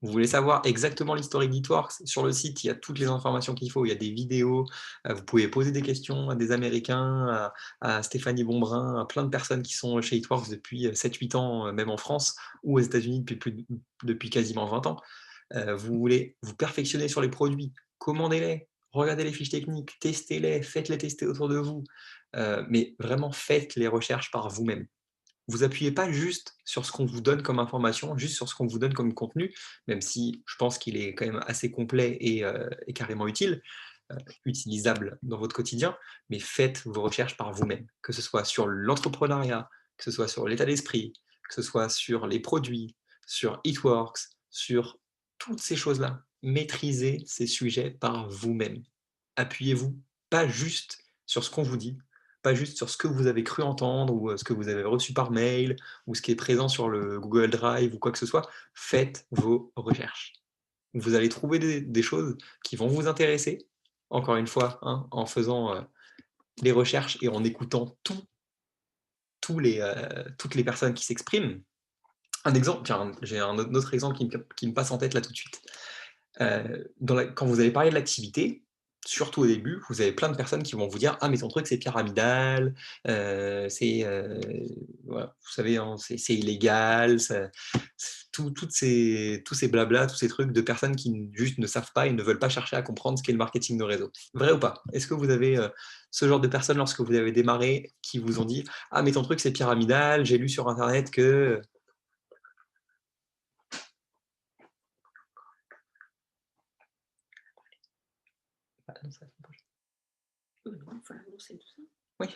Vous voulez savoir exactement l'historique d'It Works, sur le site, il y a toutes les informations qu'il faut, il y a des vidéos, vous pouvez poser des questions à des Américains, à Stéphanie Bonbrun, à plein de personnes qui sont chez It Works depuis 7-8 ans, même en France, ou aux États-Unis depuis quasiment 20 ans. Vous voulez vous perfectionner sur les produits, commandez-les, regardez les fiches techniques, testez-les, faites-les tester autour de vous, mais vraiment faites les recherches par vous-même. Vous appuyez pas juste sur ce qu'on vous donne comme information, juste sur ce qu'on vous donne comme contenu, même si je pense qu'il est quand même assez complet et carrément utile, utilisable dans votre quotidien, mais faites vos recherches par vous-même, que ce soit sur l'entrepreneuriat, que ce soit sur l'état d'esprit, que ce soit sur les produits, sur It Works, sur toutes ces choses-là. Maîtrisez ces sujets par vous-même. Appuyez-vous pas juste sur ce qu'on vous dit, pas juste sur ce que vous avez cru entendre ou ce que vous avez reçu par mail ou ce qui est présent sur le Google Drive ou quoi que ce soit. Faites vos recherches. Vous allez trouver des choses qui vont vous intéresser, encore une fois, hein, en faisant les recherches et en écoutant toutes les personnes qui s'expriment. Un exemple, tiens, j'ai un autre exemple qui me passe en tête là tout de suite. Quand vous allez parler de l'activité, surtout au début, vous avez plein de personnes qui vont vous dire: «Ah mais ton truc c'est pyramidal, voilà, vous savez, hein, c'est illégal», tous ces blablas, tous ces trucs de personnes qui juste ne savent pas et ne veulent pas chercher à comprendre ce qu'est le marketing de réseau. Vrai ou pas? Est-ce que vous avez ce genre de personnes lorsque vous avez démarré qui vous ont dit: «Ah mais ton truc c'est pyramidal, j'ai lu sur internet que…» Oui.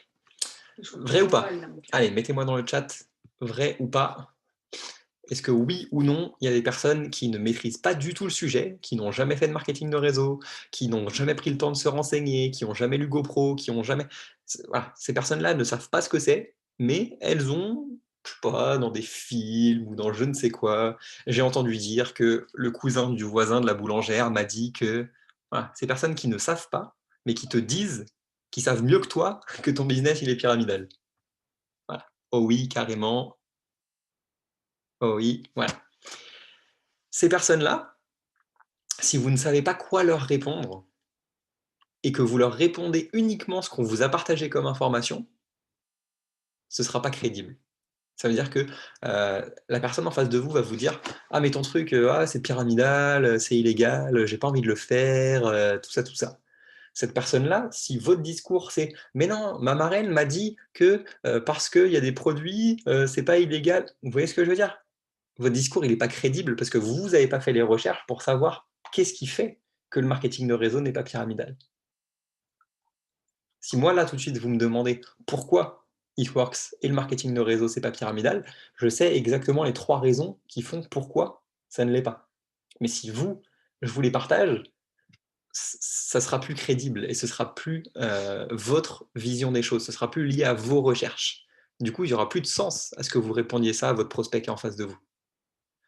Vrai ou pas? Allez, mettez-moi dans le chat, vrai ou pas? Est-ce que oui ou non, il y a des personnes qui ne maîtrisent pas du tout le sujet, qui n'ont jamais fait de marketing de réseau, qui n'ont jamais pris le temps de se renseigner, qui n'ont jamais lu GoPro, qui n'ont jamais… Voilà, ces personnes-là ne savent pas ce que c'est, mais elles ont, je sais pas, dans des films ou dans je ne sais quoi, j'ai entendu dire que le cousin du voisin de la boulangère m'a dit que… Voilà, ces personnes qui ne savent pas, mais qui te disent, qui savent mieux que toi, que ton business il est pyramidal. Voilà. Oh oui, carrément. Oh oui, voilà. Ces personnes-là, si vous ne savez pas quoi leur répondre et que vous leur répondez uniquement ce qu'on vous a partagé comme information, ce ne sera pas crédible. Ça veut dire que la personne en face de vous va vous dire: «Ah mais ton truc, c'est pyramidal, c'est illégal, j'ai pas envie de le faire, tout ça, tout ça». Cette personne-là, si votre discours c'est: «Mais non, ma marraine m'a dit que parce qu'il y a des produits, c'est pas illégal». Vous voyez ce que je veux dire? Votre discours, il n'est pas crédible parce que vous n'avez pas fait les recherches pour savoir qu'est-ce qui fait que le marketing de réseau n'est pas pyramidal. Si moi, là, tout de suite, vous me demandez pourquoi It-Works et le marketing de réseau, c'est pas pyramidal, je sais exactement les 3 raisons qui font pourquoi ça ne l'est pas. Mais si je vous les partage, ça sera plus crédible et ce sera plus votre vision des choses, ce sera plus lié à vos recherches. Du coup, il n'y aura plus de sens à ce que vous répondiez ça à votre prospect qui est en face de vous.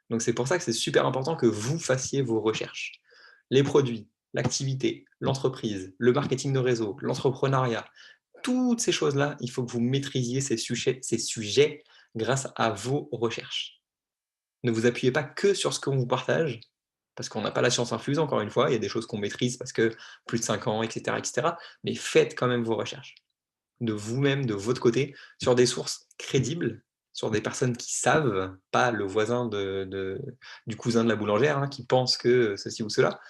Donc c'est pour ça que c'est super important que vous fassiez vos recherches. Les produits, l'activité, l'entreprise, le marketing de réseau, l'entrepreneuriat, toutes ces choses-là, il faut que vous maîtrisiez ces sujets grâce à vos recherches. Ne vous appuyez pas que sur ce qu'on vous partage, parce qu'on n'a pas la science infuse, encore une fois, il y a des choses qu'on maîtrise parce que plus de 5 ans, etc., etc. Mais faites quand même vos recherches, de vous-même, de votre côté, sur des sources crédibles, sur des personnes qui savent, pas le voisin du cousin de la boulangère, hein, qui pense que ceci ou cela.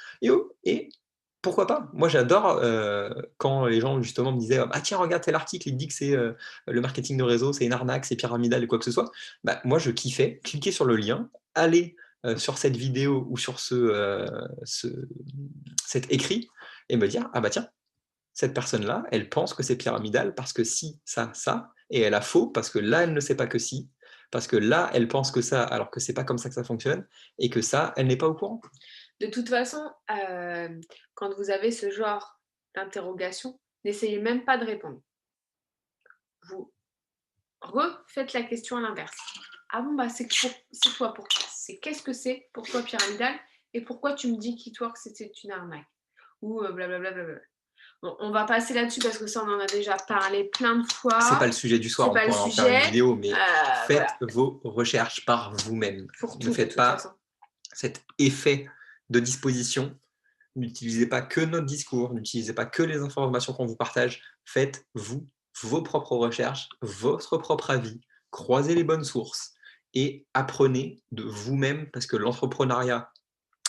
Et pourquoi pas? Moi, j'adore quand les gens, justement, me disaient: «Ah tiens, regarde tel article, il dit que c'est le marketing de réseau, c'est une arnaque, c'est pyramidal et quoi que ce soit». Bah, moi, je kiffais, cliquer sur le lien, aller sur cette vidéo ou sur cet écrit et me dire: «Ah bah tiens, cette personne-là, elle pense que c'est pyramidal parce que si, ça, et elle a faux parce que là, elle ne sait pas que si, parce que là, elle pense que ça, alors que c'est pas comme ça que ça fonctionne, et que ça, elle n'est pas au courant». De toute façon, quand vous avez ce genre d'interrogation, n'essayez même pas de répondre. Vous refaites la question à l'inverse. Ah bon, bah c'est toi pour toi. C'est qu'est-ce que c'est pour toi pyramidal et pourquoi tu me dis qu'It-Works c'était une arnaque ou blablabla. Bon, on va passer là-dessus parce que ça on en a déjà parlé plein de fois. C'est pas le sujet du soir, on pourra en faire une vidéo, mais faites vos recherches par vous-même. Ne faites pas cet effet de disposition. N'utilisez pas que notre discours, n'utilisez pas que les informations qu'on vous partage. Faites-vous vos propres recherches, votre propre avis, croisez les bonnes sources et apprenez de vous-même parce que l'entrepreneuriat,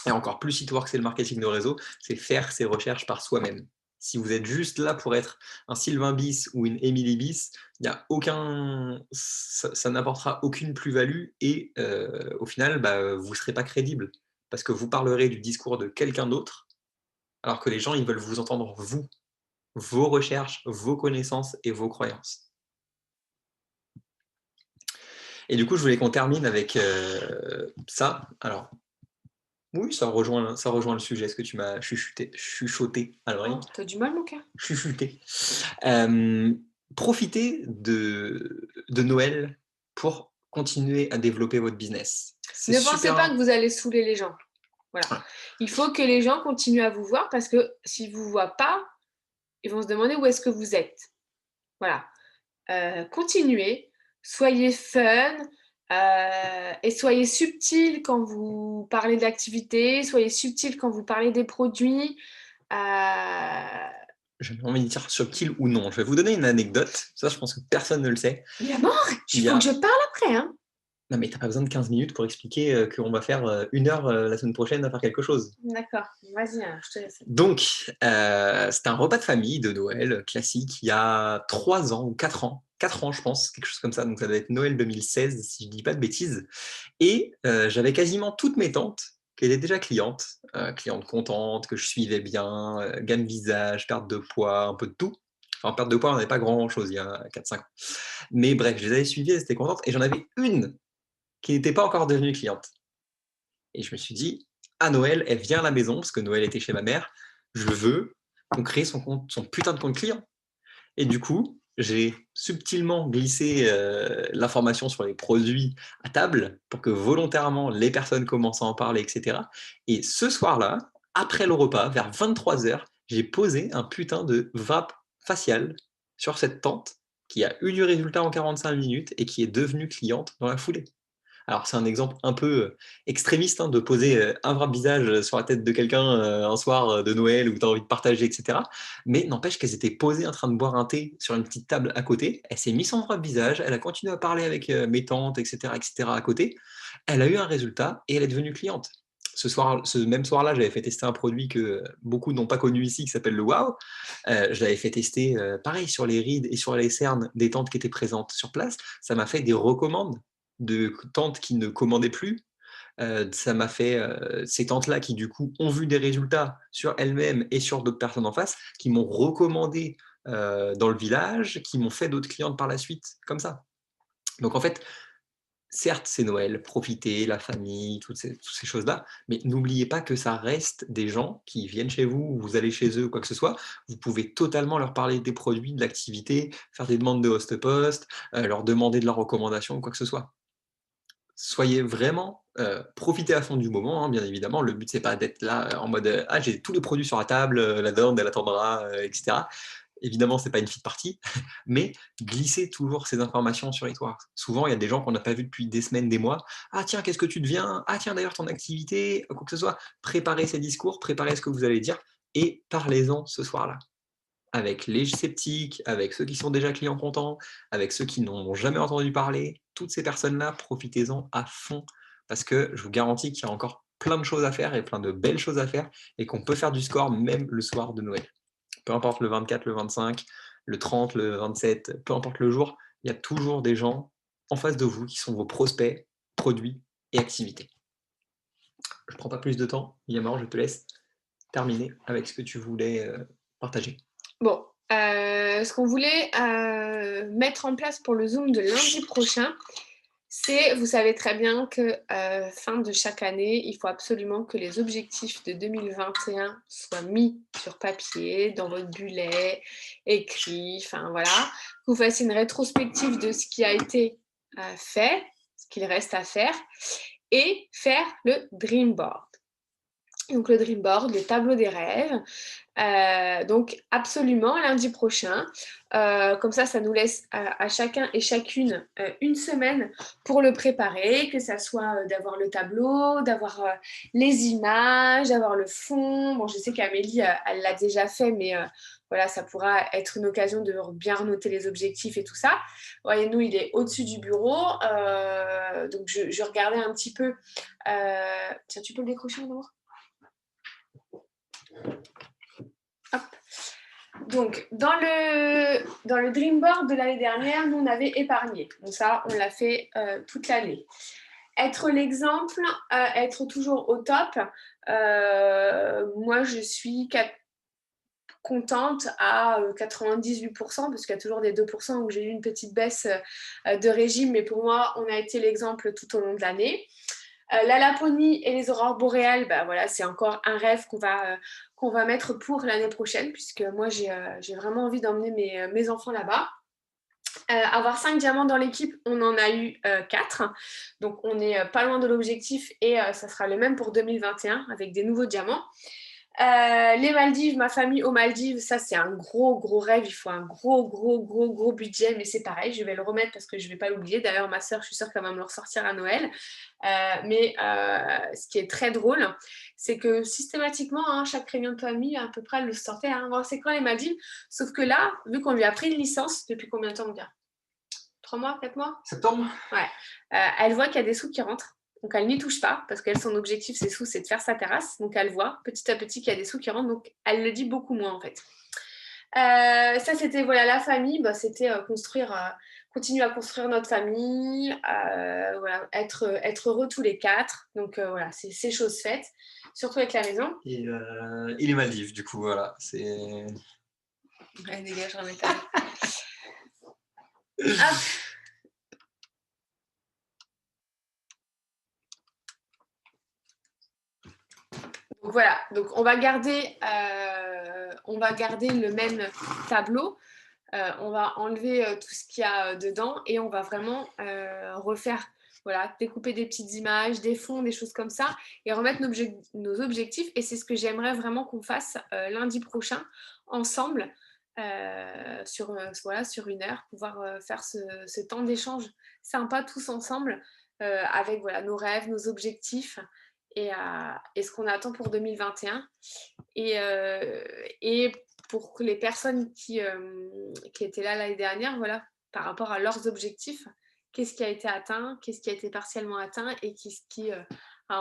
et encore plus It-Works c'est le marketing de réseau, c'est faire ses recherches par soi-même. Si vous êtes juste là pour être un Sylvain Bis ou une Émilie Bis, ça n'apportera aucune plus-value et au final, vous ne serez pas crédible parce que vous parlerez du discours de quelqu'un d'autre alors que les gens, ils veulent vous entendre vous, vos recherches, vos connaissances et vos croyances. Et du coup, je voulais qu'on termine avec ça. Alors, oui, ça rejoint le sujet, ce que tu m'as chuchoté à l'oreille. Oh, t'as du mal, mon cœur. Chuchoté. Profitez de Noël pour continuer à développer votre business. Ne pensez pas que vous allez saouler les gens. Voilà. Ah. Il faut que les gens continuent à vous voir parce que s'ils ne vous voient pas, ils vont se demander où est-ce que vous êtes. Voilà. Continuez, soyez fun et soyez subtil quand vous parlez d'activité, soyez subtil quand vous parlez des produits. J'ai envie de dire subtil ou non. Je vais vous donner une anecdote. Ça, je pense que personne ne le sait. Il y a mort, Il il y faut a... que je parle après. Hein. Non, mais t'as pas besoin de 15 minutes pour expliquer qu'on va faire 1 heure la semaine prochaine à faire quelque chose. D'accord, vas-y, hein, je te laisse. Donc, c'était un repas de famille de Noël classique il y a 3 ans ou 4 ans. 4 ans, je pense, quelque chose comme ça. Donc, ça doit être Noël 2016, si je dis pas de bêtises. Et j'avais quasiment toutes mes tantes qui étaient déjà clientes, clientes contentes, que je suivais bien, gamme visage, perte de poids, un peu de tout. Enfin, perte de poids, on n'avait pas grand-chose il y a 4-5 ans. Mais bref, je les avais suivies, elles étaient contentes. Et j'en avais une qui n'était pas encore devenue cliente. Et je me suis dit, à Noël, elle vient à la maison, parce que Noël était chez ma mère, je veux qu'on crée son putain de compte client. Et du coup, j'ai subtilement glissé l'information sur les produits à table pour que volontairement les personnes commencent à en parler, etc. Et ce soir-là, après le repas, vers 23h, j'ai posé un putain de wrap facial sur cette tante qui a eu du résultat en 45 minutes et qui est devenue cliente dans la foulée. Alors, c'est un exemple un peu extrémiste de poser un wrap visage sur la tête de quelqu'un un soir de Noël où tu as envie de partager, etc. Mais n'empêche qu'elles étaient posées en train de boire un thé sur une petite table à côté. Elle s'est mise son wrap visage, elle a continué à parler avec mes tantes, etc., à côté. Elle a eu un résultat et elle est devenue cliente. Ce même soir-là, j'avais fait tester un produit que beaucoup n'ont pas connu ici, qui s'appelle le Wow. Je l'avais fait tester, pareil, sur les rides et sur les cernes des tantes qui étaient présentes sur place. Ça m'a fait des recommandes de tantes qui ne commandaient plus. Ça m'a fait ces tantes-là qui, du coup, ont vu des résultats sur elles-mêmes et sur d'autres personnes en face, qui m'ont recommandé dans le village, qui m'ont fait d'autres clientes par la suite, comme ça. Donc, en fait, certes, c'est Noël, profitez, la famille, toutes ces choses-là, mais n'oubliez pas que ça reste des gens qui viennent chez vous, vous allez chez eux, quoi que ce soit. Vous pouvez totalement leur parler des produits, de l'activité, faire des demandes de host-post, leur demander de leurs recommandations, quoi que ce soit. Soyez vraiment, profitez à fond du moment, bien évidemment. Le but, c'est pas d'être là en mode ah, j'ai tous les produits sur la table, la dinde, elle attendra, etc. Évidemment, c'est pas une feed party, mais glissez toujours ces informations sur les toits. Souvent, il y a des gens qu'on n'a pas vus depuis des semaines, des mois. Ah, tiens, qu'est-ce que tu deviens? Ah, tiens, d'ailleurs, ton activité, quoi que ce soit. Préparez ces discours, préparez ce que vous allez dire et parlez-en ce soir-là avec les sceptiques, avec ceux qui sont déjà clients contents, avec ceux qui n'en ont jamais entendu parler. Toutes ces personnes-là, profitez-en à fond parce que je vous garantis qu'il y a encore plein de choses à faire et plein de belles choses à faire et qu'on peut faire du score même le soir de Noël. Peu importe le 24, le 25, le 30, le 27, peu importe le jour, il y a toujours des gens en face de vous qui sont vos prospects, produits et activités. Je ne prends pas plus de temps, Yamor, je te laisse terminer avec ce que tu voulais partager. Bon, ce qu'on voulait mettre en place pour le Zoom de lundi prochain, c'est, vous savez très bien que fin de chaque année, il faut absolument que les objectifs de 2021 soient mis sur papier, dans votre bullet, écrit, enfin voilà, que vous fassiez une rétrospective de ce qui a été fait, ce qu'il reste à faire, et faire le dream board. Donc le dream board, le tableau des rêves. Donc absolument lundi prochain. Comme ça nous laisse à chacun et chacune une semaine pour le préparer, que ça soit d'avoir le tableau, d'avoir les images, d'avoir le fond. Bon, je sais qu'Amélie, elle l'a déjà fait, mais voilà, ça pourra être une occasion de bien noter les objectifs et tout ça. Voyez, nous, il est au-dessus du bureau. Donc je regardais un petit peu. Tiens, tu peux le décrocher, mon amour ? Hop. Donc, dans le dream board de l'année dernière, nous, on avait épargné. Donc ça, on l'a fait toute l'année. Être l'exemple, être toujours au top. Moi, je suis contente à 98% parce qu'il y a toujours des 2% où j'ai eu une petite baisse de régime. Mais pour moi, on a été l'exemple tout au long de l'année. La Laponie et les aurores boréales, bah voilà, c'est encore un rêve qu'on va mettre pour l'année prochaine, puisque moi j'ai vraiment envie d'emmener mes enfants là-bas. Avoir 5 diamants dans l'équipe, on en a eu 4, donc on n'est pas loin de l'objectif et ça sera le même pour 2021 avec des nouveaux diamants. Les Maldives, ma famille aux Maldives, ça c'est un gros rêve. Il faut un gros budget, mais c'est pareil, je vais le remettre parce que je ne vais pas l'oublier. D'ailleurs, ma soeur, je suis sûre qu'elle va me le ressortir à Noël. Ce qui est très drôle, c'est que systématiquement, hein, chaque réunion de famille, à peu près, elle le sortait. Hein, bon, c'est quand les Maldives? Sauf que là, vu qu'on lui a pris une licence, depuis combien de temps, mon gars? 3 mois, 4 mois? Septembre? Ouais. Elle voit qu'il y a des sous qui rentrent. Donc, elle n'y touche pas parce qu'elle, son objectif, ces sous, c'est de faire sa terrasse. Donc, elle voit petit à petit qu'il y a des sous qui rentrent. Donc, elle le dit beaucoup moins, en fait. Ça, c'était voilà, la famille. Bah, c'était continuer à construire notre famille, voilà, être heureux tous les 4. Donc, voilà, c'est chose faite, surtout avec la maison. Et les Maldives, du coup, voilà. C'est... Ouais, dégage, j'en ai pas. Hop. Donc voilà, donc on va garder le même tableau. On va enlever tout ce qu'il y a dedans et on va vraiment refaire, voilà, découper des petites images, des fonds, des choses comme ça et remettre nos objectifs. Et c'est ce que j'aimerais vraiment qu'on fasse lundi prochain ensemble sur 1 heure, pouvoir faire ce temps d'échange sympa tous ensemble avec voilà, nos rêves, nos objectifs et ce qu'on attend pour 2021. Et pour que les personnes qui étaient là l'année dernière, voilà, par rapport à leurs objectifs, qu'est-ce qui a été atteint, qu'est-ce qui a été partiellement atteint et qu'est-ce qui a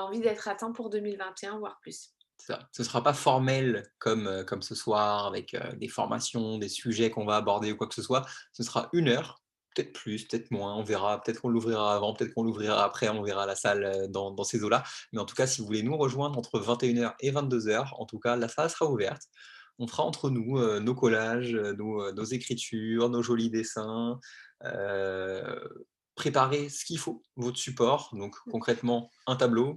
envie d'être atteint pour 2021, voire plus. Ça. Ce ne sera pas formel comme ce soir, avec des formations, des sujets qu'on va aborder ou quoi que ce soit. Ce sera 1 heure, peut-être plus, peut-être moins, on verra. Peut-être qu'on l'ouvrira avant, peut-être qu'on l'ouvrira après, on verra la salle dans ces eaux-là. Mais en tout cas, si vous voulez nous rejoindre entre 21h et 22h, en tout cas, la salle sera ouverte. On fera entre nous nos collages, nos écritures, nos jolis dessins, préparer ce qu'il faut, votre support. Donc concrètement, un tableau,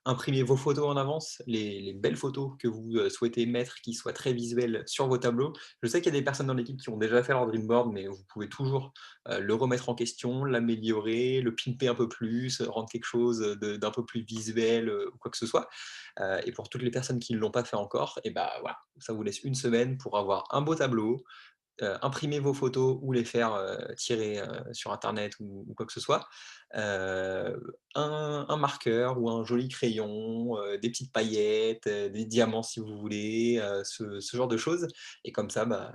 imprimez vos photos en avance, les belles photos que vous souhaitez mettre, qui soient très visuelles sur vos tableaux. Je sais qu'il y a des personnes dans l'équipe qui ont déjà fait leur dreamboard, mais vous pouvez toujours le remettre en question, l'améliorer, le pimper un peu plus, rendre quelque chose d'un peu plus visuel ou quoi que ce soit. Et pour toutes les personnes qui ne l'ont pas fait encore, et ben voilà, ça vous laisse 1 semaine pour avoir un beau tableau, imprimer vos photos ou les faire tirer sur internet ou quoi que ce soit, un marqueur ou un joli crayon, des petites paillettes, des diamants si vous voulez, ce genre de choses. Et comme ça, bah,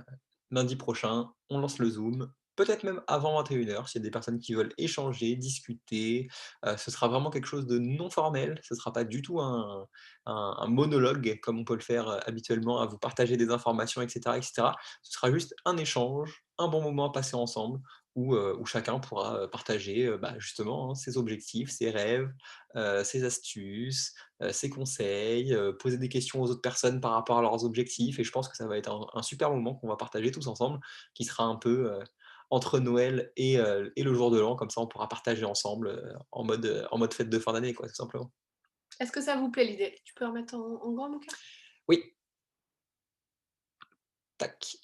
lundi prochain, on lance le Zoom, peut-être même avant 21h s'il y a des personnes qui veulent échanger, discuter. Ce sera vraiment quelque chose de non formel, ce ne sera pas du tout un monologue comme on peut le faire habituellement, à vous partager des informations, etc., etc. Ce sera juste un échange, un bon moment à passer ensemble, où chacun pourra partager bah, justement hein, ses objectifs, ses rêves, ses astuces, ses conseils, poser des questions aux autres personnes par rapport à leurs objectifs. Et je pense que ça va être un super moment qu'on va partager tous ensemble, qui sera un peu entre Noël et le jour de l'an. Comme ça, on pourra partager ensemble en mode fête de fin d'année, quoi, tout simplement. Est-ce que ça vous plaît l'idée? Tu peux remettre en grand, mon cœur? Oui. Tac.